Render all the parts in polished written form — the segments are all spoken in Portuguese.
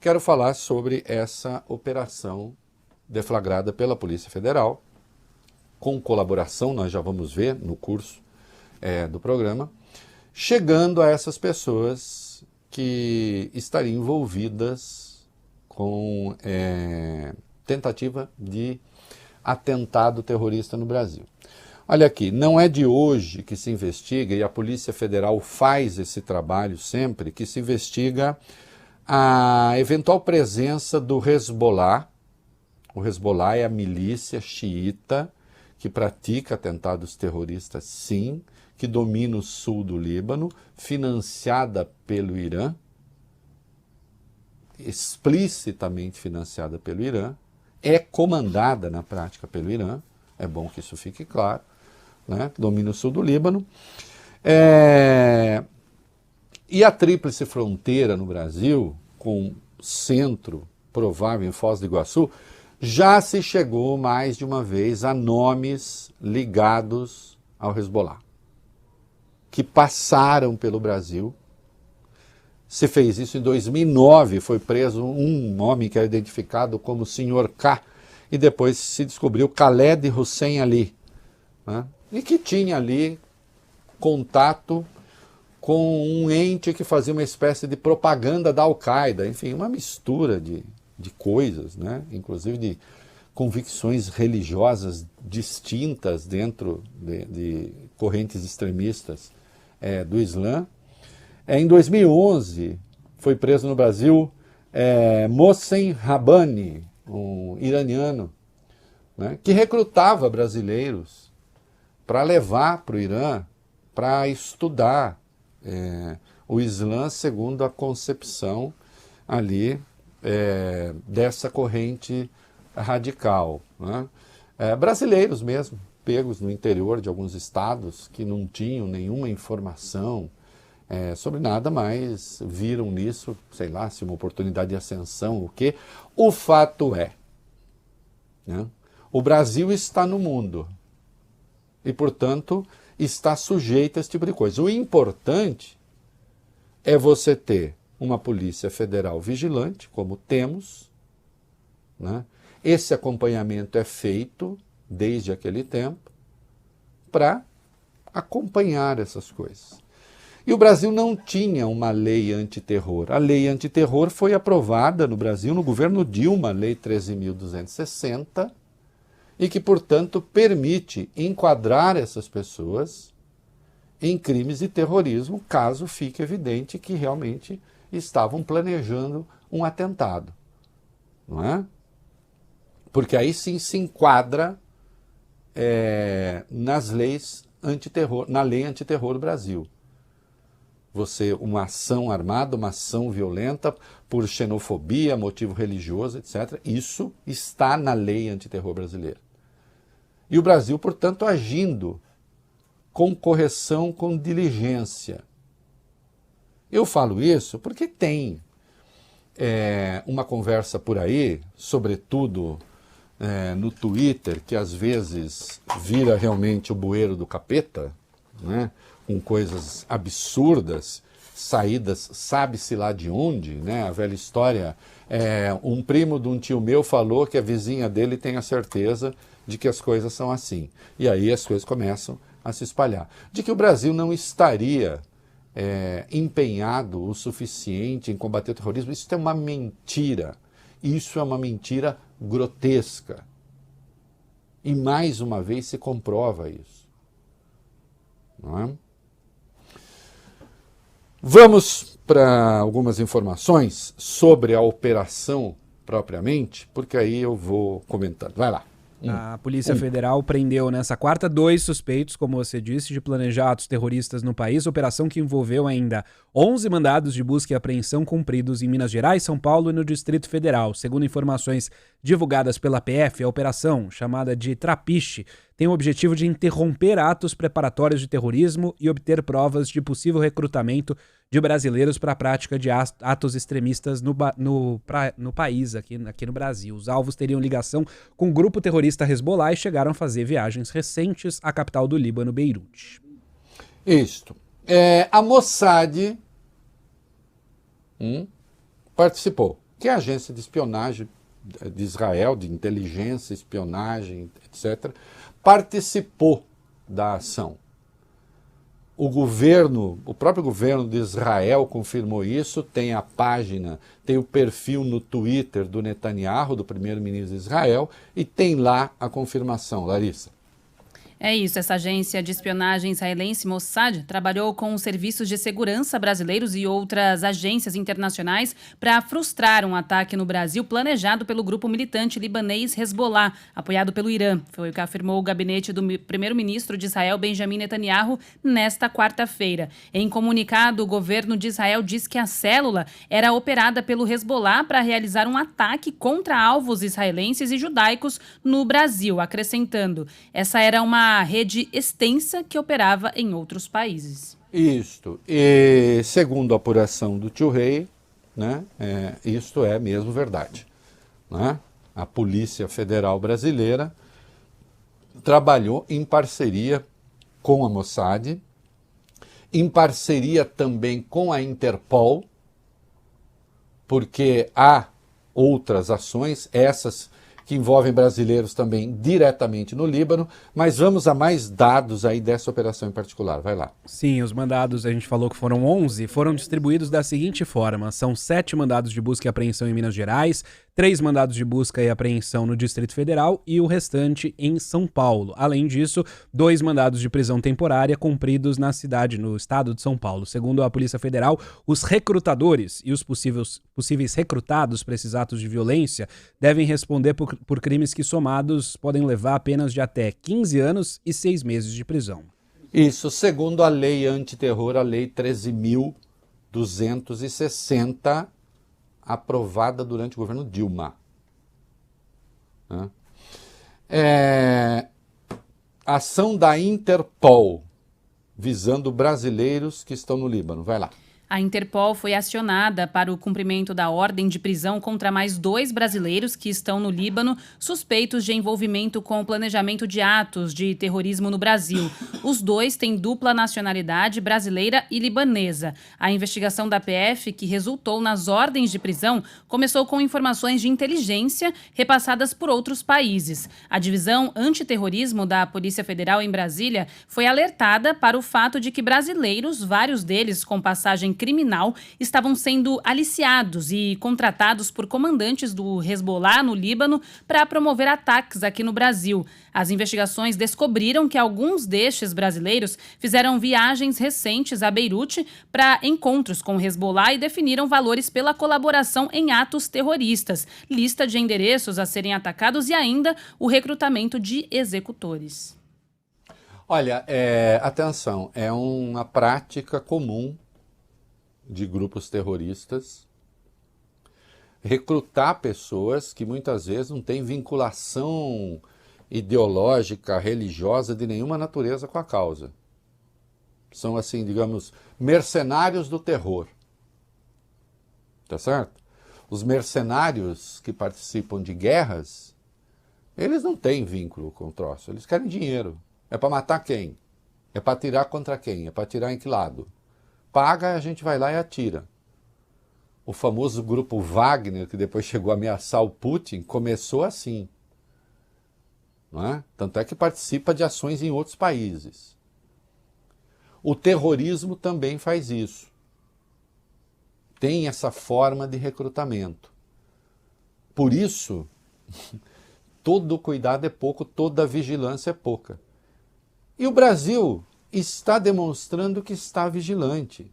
quero falar sobre essa operação deflagrada pela Polícia Federal, com colaboração, nós já vamos ver no curso do programa, chegando a essas pessoas que estariam envolvidas com tentativa de atentado terrorista no Brasil. Olha aqui, não é de hoje que se investiga, e a Polícia Federal faz esse trabalho sempre, que se investiga a eventual presença do Hezbollah. O Hezbollah é a milícia xiita que pratica atentados terroristas, sim, que domina o sul do Líbano, financiada pelo Irã, explicitamente financiada pelo Irã, é comandada na prática pelo Irã, é bom que isso fique claro, né? Domina o sul do Líbano. E a tríplice fronteira no Brasil, com centro provável em Foz do Iguaçu, já se chegou mais de uma vez a nomes ligados ao Hezbollah, que passaram pelo Brasil. Se fez isso em 2009, foi preso um homem que é identificado como Sr. K, e depois se descobriu Khaled Hussein Ali, né? E que tinha ali contato com um ente que fazia uma espécie de propaganda da Al-Qaeda, enfim, uma mistura de coisas, né? Inclusive de convicções religiosas distintas dentro de correntes extremistas do Islã. Em 2011, foi preso no Brasil Mohsen Rabbani, um iraniano, né, que recrutava brasileiros para levar para o Irã para estudar o Islã segundo a concepção ali dessa corrente radical, né? Brasileiros mesmo, pegos no interior de alguns estados que não tinham nenhuma informação sobre nada, mas viram nisso, sei lá, se uma oportunidade de ascensão, o quê. O fato é, né, o Brasil está no mundo e, portanto, está sujeito a esse tipo de coisa. O importante é você ter uma Polícia Federal vigilante, como temos, né? Esse acompanhamento é feito desde aquele tempo para acompanhar essas coisas. E o Brasil não tinha uma lei antiterror. A lei antiterror foi aprovada no Brasil no governo Dilma, a Lei 13.260, e que, portanto, permite enquadrar essas pessoas em crimes de terrorismo, caso fique evidente que realmente estavam planejando um atentado, não é? Porque aí sim se enquadra nas leis antiterror, na lei antiterror do Brasil. Uma ação armada, uma ação violenta por xenofobia, motivo religioso, etc. Isso está na lei antiterror brasileira. E o Brasil, portanto, agindo com correção, com diligência. Eu falo isso porque tem uma conversa por aí, sobretudo no Twitter, que às vezes vira realmente o bueiro do capeta, né? Com coisas absurdas, saídas sabe-se lá de onde, né? A velha história, um primo de um tio meu falou que a vizinha dele tem a certeza de que as coisas são assim. E aí as coisas começam a se espalhar. De que o Brasil não estaria empenhado o suficiente em combater o terrorismo, isso é uma mentira. Isso é uma mentira grotesca. E mais uma vez se comprova isso. Não é? Vamos para algumas informações sobre a operação propriamente, porque aí eu vou comentando. Vai lá. A Polícia Federal prendeu nessa quarta 2 suspeitos, como você disse, de planejar atos terroristas no país, operação que envolveu ainda 11 mandados de busca e apreensão cumpridos em Minas Gerais, São Paulo e no Distrito Federal. Segundo informações divulgadas pela PF, a operação, chamada de Trapiche, tem o objetivo de interromper atos preparatórios de terrorismo e obter provas de possível recrutamento de brasileiros para a prática de atos extremistas no país, aqui no Brasil. Os alvos teriam ligação com o grupo terrorista Hezbollah e chegaram a fazer viagens recentes à capital do Líbano, Beirute. Isto. A Mossad participou. que é a agência de espionagem de Israel, de inteligência, espionagem, etc., participou da ação. O próprio governo de Israel confirmou isso, tem a página, tem o perfil no Twitter do Netanyahu, do primeiro-ministro de Israel, e tem lá a confirmação, Larissa. É isso, essa agência de espionagem israelense Mossad trabalhou com os serviços de segurança brasileiros e outras agências internacionais para frustrar um ataque no Brasil planejado pelo grupo militante libanês Hezbollah, apoiado pelo Irã. Foi o que afirmou o gabinete do primeiro-ministro de Israel, Benjamin Netanyahu, nesta quarta-feira. Em comunicado, o governo de Israel diz que a célula era operada pelo Hezbollah para realizar um ataque contra alvos israelenses e judaicos no Brasil, acrescentando: essa era uma rede extensa que operava em outros países. Isto. E segundo a apuração do Tio Rei, né, isto é mesmo verdade. Né? A Polícia Federal Brasileira trabalhou em parceria com a Mossad, em parceria também com a Interpol, porque há outras ações, essas que envolvem brasileiros também diretamente no Líbano, mas vamos a mais dados aí dessa operação em particular. Vai lá. Sim, os mandados, a gente falou que foram 11, foram distribuídos da seguinte forma: são 7 mandados de busca e apreensão em Minas Gerais, 3 mandados de busca e apreensão no Distrito Federal e o restante em São Paulo. Além disso, 2 mandados de prisão temporária cumpridos na cidade, no estado de São Paulo. Segundo a Polícia Federal, os recrutadores e os possíveis recrutados para esses atos de violência devem responder por crimes que somados podem levar apenas de até 15 anos e 6 meses de prisão. Isso, segundo a lei antiterror, a lei 13.260, aprovada durante o governo Dilma. Ação da Interpol, visando brasileiros que estão no Líbano. Vai lá. A Interpol foi acionada para o cumprimento da ordem de prisão contra mais 2 brasileiros que estão no Líbano, suspeitos de envolvimento com o planejamento de atos de terrorismo no Brasil. Os 2 têm dupla nacionalidade, brasileira e libanesa. A investigação da PF, que resultou nas ordens de prisão, começou com informações de inteligência repassadas por outros países. A divisão antiterrorismo da Polícia Federal em Brasília foi alertada para o fato de que brasileiros, vários deles com passagem criminal, estavam sendo aliciados e contratados por comandantes do Hezbollah no Líbano para promover ataques aqui no Brasil. As investigações descobriram que alguns destes brasileiros fizeram viagens recentes a Beirute para encontros com o Hezbollah e definiram valores pela colaboração em atos terroristas, lista de endereços a serem atacados e ainda o recrutamento de executores. Olha, atenção, é uma prática comum de grupos terroristas recrutar pessoas que muitas vezes não têm vinculação ideológica, religiosa de nenhuma natureza com a causa. São, assim, digamos, mercenários do terror. Tá certo? Os mercenários que participam de guerras, eles não têm vínculo com o troço, eles querem dinheiro. É para matar quem? É para atirar contra quem? É para atirar em que lado? Paga, a gente vai lá e atira. O famoso grupo Wagner, que depois chegou a ameaçar o Putin, começou assim. Não é? Tanto é que participa de ações em outros países. O terrorismo também faz isso. Tem essa forma de recrutamento. Por isso, todo cuidado é pouco, toda vigilância é pouca. E o Brasil está demonstrando que está vigilante.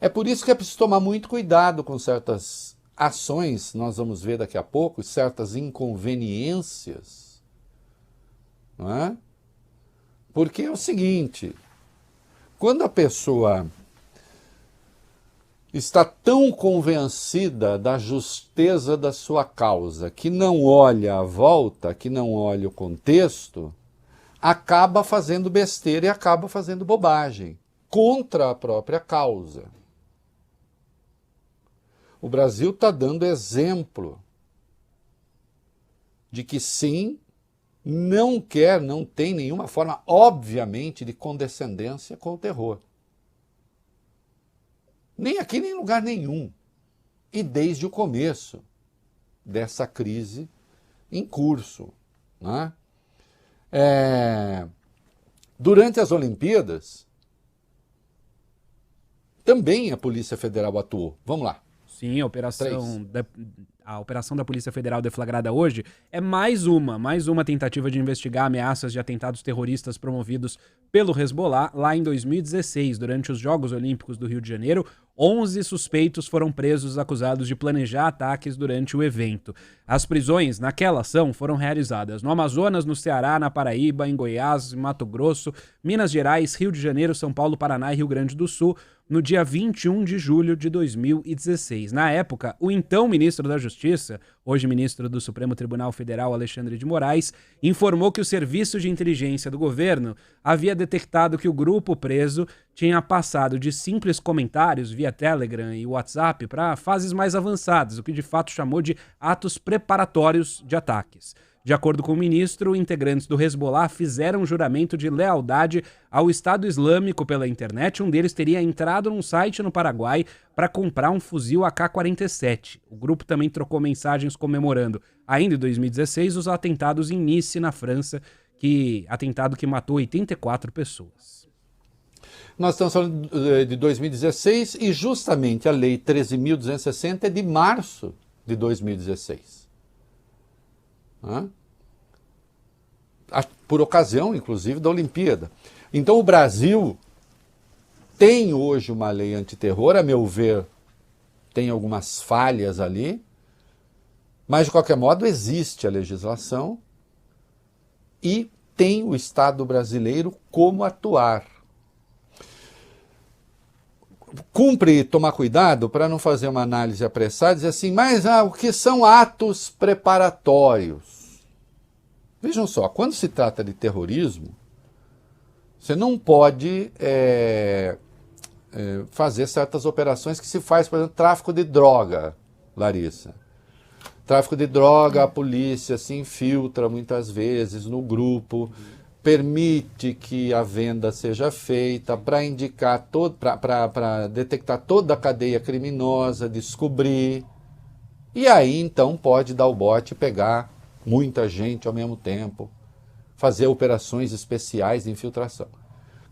É por isso que é preciso tomar muito cuidado com certas ações, nós vamos ver daqui a pouco, certas inconveniências. Não é? Porque é o seguinte, quando a pessoa está tão convencida da justeza da sua causa, que não olha a volta, que não olha o contexto, acaba fazendo besteira e acaba fazendo bobagem contra a própria causa. O Brasil está dando exemplo de que sim, não tem nenhuma forma, obviamente, de condescendência com o terror. Nem aqui, nem em lugar nenhum. e desde o começo dessa crise em curso, né? Durante as Olimpíadas, também a Polícia Federal atuou. Vamos lá. Sim, a operação da Polícia Federal deflagrada hoje é mais uma tentativa de investigar ameaças de atentados terroristas promovidos pelo Hezbollah lá em 2016. Durante os Jogos Olímpicos do Rio de Janeiro, 11 suspeitos foram presos acusados de planejar ataques durante o evento. As prisões naquela ação foram realizadas no Amazonas, no Ceará, na Paraíba, em Goiás, Mato Grosso, Minas Gerais, Rio de Janeiro, São Paulo, Paraná e Rio Grande do Sul, no dia 21 de julho de 2016. Na época, o então ministro da Justiça, hoje ministro do Supremo Tribunal Federal, Alexandre de Moraes, informou que o Serviço de Inteligência do governo havia detectado que o grupo preso tinha passado de simples comentários via Telegram e WhatsApp para fases mais avançadas, o que de fato chamou de atos preparatórios de ataques. De acordo com o ministro, integrantes do Hezbollah fizeram um juramento de lealdade ao Estado Islâmico pela internet. Um deles teria entrado num site no Paraguai para comprar um fuzil AK-47. O grupo também trocou mensagens comemorando, ainda em 2016, os atentados em Nice, na França, atentado que matou 84 pessoas. Nós estamos falando de 2016 e justamente a Lei 13.260 é de março de 2016. Por ocasião, inclusive, da Olimpíada. Então o Brasil tem hoje uma lei antiterror, a meu ver, tem algumas falhas ali, mas de qualquer modo existe a legislação e tem o Estado brasileiro como atuar. Cumpre tomar cuidado para não fazer uma análise apressada e dizer assim, mas o que são atos preparatórios? Vejam só, quando se trata de terrorismo, você não pode fazer certas operações que se faz, por exemplo, tráfico de droga, Larissa. Tráfico de droga, a polícia se infiltra muitas vezes no grupo, permite que a venda seja feita para indicar para detectar toda a cadeia criminosa, descobrir, e aí então pode dar o bote e pegar muita gente ao mesmo tempo, fazer operações especiais de infiltração.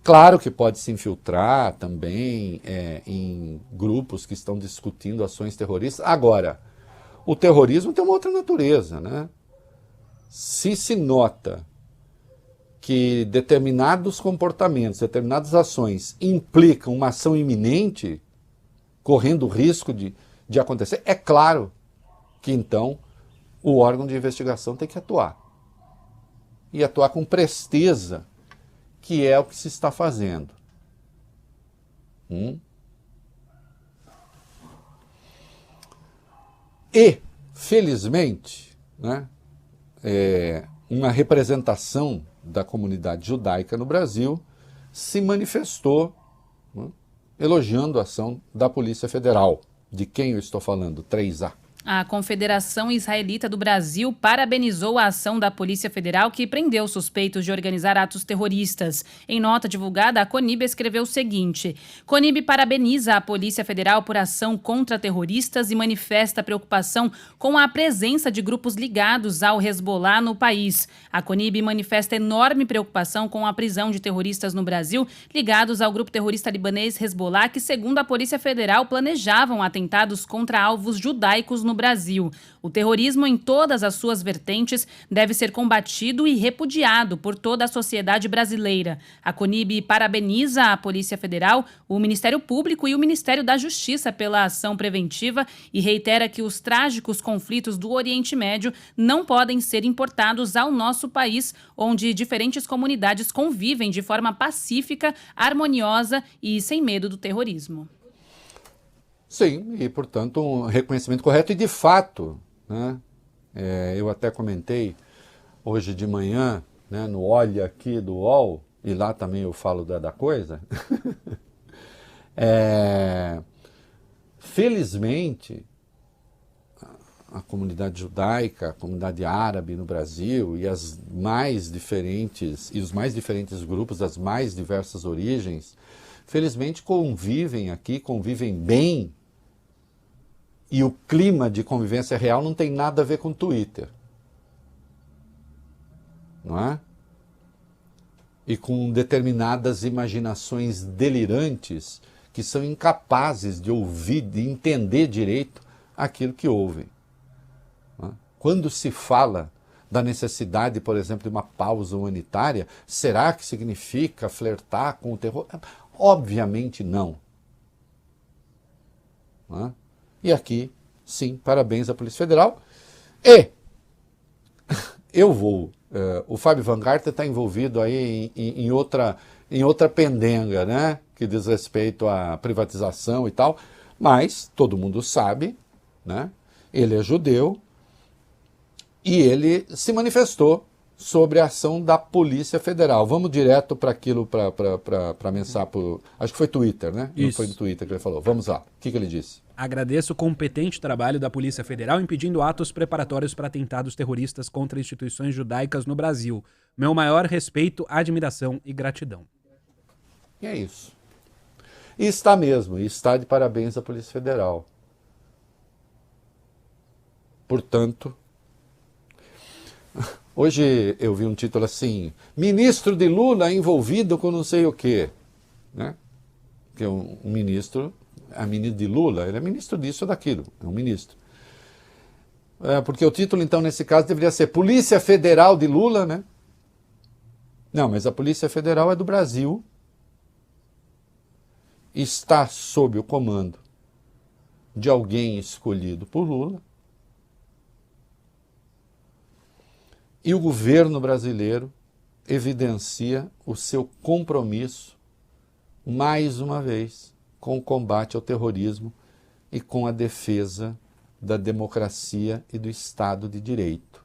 Claro que pode se infiltrar também em grupos que estão discutindo ações terroristas. Agora, o terrorismo tem uma outra natureza, né? Se nota que determinados comportamentos, determinadas ações implicam uma ação iminente, correndo o risco de acontecer, é claro que então o órgão de investigação tem que atuar. E atuar com presteza, que é o que se está fazendo. E, felizmente, né, uma representação da comunidade judaica no Brasil se manifestou, né, elogiando a ação da Polícia Federal. De quem eu estou falando? 3A. A Confederação Israelita do Brasil parabenizou a ação da Polícia Federal que prendeu suspeitos de organizar atos terroristas. Em nota divulgada, a CONIB escreveu o seguinte: CONIB parabeniza a Polícia Federal por ação contra terroristas e manifesta preocupação com a presença de grupos ligados ao Hezbollah no país. A CONIB manifesta enorme preocupação com a prisão de terroristas no Brasil ligados ao grupo terrorista libanês Hezbollah, que, segundo a Polícia Federal, planejavam atentados contra alvos judaicos no Brasil. O terrorismo, em todas as suas vertentes, deve ser combatido e repudiado por toda a sociedade brasileira. A CONIB parabeniza a Polícia Federal, o Ministério Público e o Ministério da Justiça pela ação preventiva e reitera que os trágicos conflitos do Oriente Médio não podem ser importados ao nosso país, onde diferentes comunidades convivem de forma pacífica, harmoniosa e sem medo do terrorismo. Sim, e portanto um reconhecimento correto e de fato, né, eu até comentei hoje de manhã, né, no Olha Aqui do UOL, e lá também eu falo da coisa, felizmente a comunidade judaica, a comunidade árabe no Brasil e os mais diferentes grupos das mais diversas origens, felizmente convivem aqui, convivem bem E o clima de convivência real não tem nada a ver com Twitter. Não é? E com determinadas imaginações delirantes que são incapazes de ouvir, de entender direito aquilo que ouvem. Não é? Quando se fala da necessidade, por exemplo, de uma pausa humanitária, será que significa flertar com o terror? Obviamente não. Não é? E aqui, sim, parabéns à Polícia Federal. E eu vou... o Fábio Van Garten está envolvido aí em outra pendenga, né? Que diz respeito à privatização e tal, mas todo mundo sabe, né? Ele é judeu e ele se manifestou sobre a ação da Polícia Federal. Vamos direto para aquilo, para mensagem, acho que foi Twitter, né? Isso. Não foi no Twitter que ele falou. Vamos lá, o que ele disse? Agradeço o competente trabalho da Polícia Federal impedindo atos preparatórios para atentados terroristas contra instituições judaicas no Brasil. Meu maior respeito, admiração e gratidão. E é isso. E está mesmo, e está de parabéns à Polícia Federal. Portanto, hoje eu vi um título assim, ministro de Lula envolvido com não sei o quê, né? Que é um ministro, a ministra de Lula, ele é ministro disso ou daquilo, é um ministro. Porque o título, então, nesse caso, deveria ser Polícia Federal de Lula, né? Não, mas a Polícia Federal é do Brasil, está sob o comando de alguém escolhido por Lula, e o governo brasileiro evidencia o seu compromisso, mais uma vez, com o combate ao terrorismo e com a defesa da democracia e do Estado de Direito.